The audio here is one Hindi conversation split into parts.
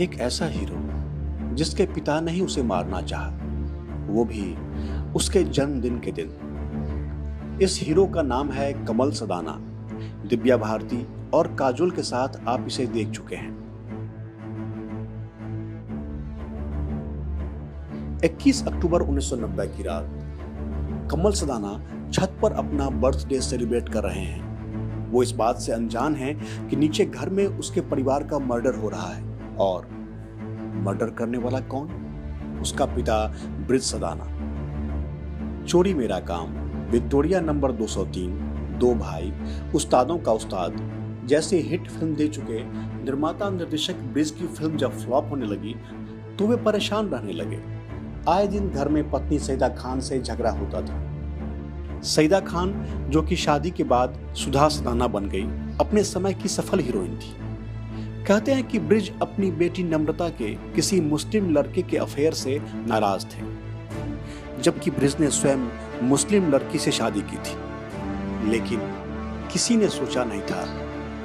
एक ऐसा हीरो जिसके पिता ने ही उसे मारना चाहा, वो भी उसके जन्मदिन के दिन। इस हीरो का नाम है कमल सदाना। दिव्या भारती और काजोल के साथ आप इसे देख चुके हैं। 21 अक्टूबर 1990 की रात कमल सदाना छत पर अपना बर्थडे सेलिब्रेट कर रहे हैं। वो इस बात से अनजान हैं कि नीचे घर में उसके परिवार का मर्डर हो रहा है। और मर्डर करने वाला कौन? उसका पिता ब्रिज सदाना। चोरी मेरा काम, विक्टोरिया नंबर 203, दो भाई, उस्तादों का उस्ताद जैसे हिट फिल्म दे चुके निर्माता निर्देशक ब्रिज की फिल्म जब फ्लॉप होने लगी तो वे परेशान रहने लगे। आए दिन घर में पत्नी सईदा खान से झगड़ा होता था। सईदा खान, जो कि शादी के बाद सुधा सदाना बन गई, अपने समय की सफल हीरोइन थी। कहते हैं कि ब्रिज अपनी बेटी नम्रता के किसी मुस्लिम लड़के के अफेयर से नाराज थे, जबकि ब्रिज ने स्वयं मुस्लिम लड़की से शादी की थी। लेकिन किसी ने सोचा नहीं था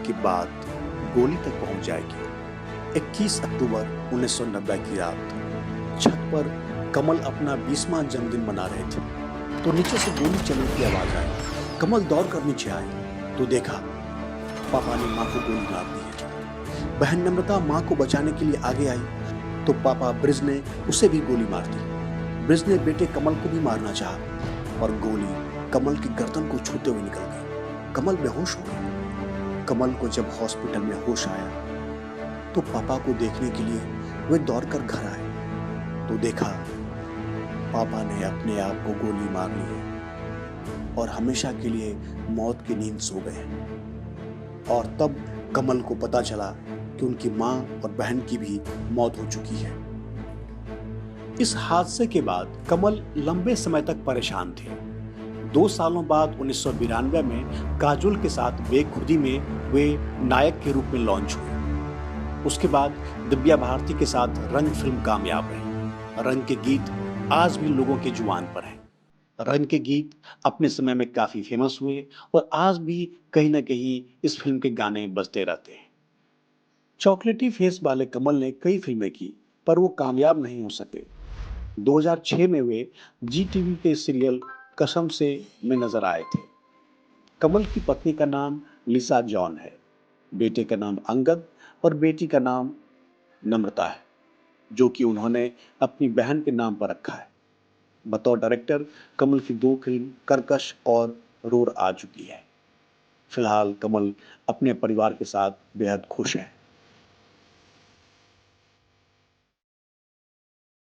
कि बात गोली तक पहुंच जाएगी। 21 अक्टूबर 1990 की रात छत पर कमल अपना 20वां जन्मदिन मना रहे थे तो नीचे से गोली चलने की आवाज आई। कमल दौड़कर नीचे आए तो देखा पापा ने मां को गोली मार दी है। बहन नम्रता मां को बचाने के लिए आगे आई तो पापा ब्रिज ने उसे भी गोली मार दी। ब्रिज ने बेटे कमल को भी मारना चाहा और गोली कमल की गर्दन को छूते हुए निकल गई। कमल बेहोश हो गया। कमल को जब हॉस्पिटल में होश आया तो पापा को देखने के लिए वे दौड़कर घर आए तो देखा पापा ने अपने आप को गोली मार ली है और हमेशा के लिए मौत की नींद सो गए हैं। और तब कमल को पता चला कि उनकी मां और बहन की भी मौत हो चुकी है। इस हादसे के बाद कमल लंबे समय तक परेशान थे। 2 सालों बाद 1992 में काजोल के साथ बेखुदी में वे नायक के रूप में लॉन्च हुए। उसके बाद दिव्या भारती के साथ रंग फिल्म कामयाब रही। रंग के गीत आज भी लोगों के जुबान पर हैं। रंग के गीत अपने समय में काफी फेमस हुए और आज भी कहीं ना कहीं इस फिल्म के गाने बजते रहते हैं। चॉकलेटी फेस वाले कमल ने कई फिल्में की पर वो कामयाब नहीं हो सके। 2006 में वे जी टीवी के सीरियल कसम से में नजर आए थे। कमल की पत्नी का नाम लिसा जॉन है, बेटे का नाम अंगद और बेटी का नाम नम्रता है, जो कि उन्होंने अपनी बहन के नाम पर रखा है। बतौर डायरेक्टर कमल की 2 फिल्म कर्कश और रोर आ चुकी है। फिलहाल कमल अपने परिवार के साथ बेहद खुश है।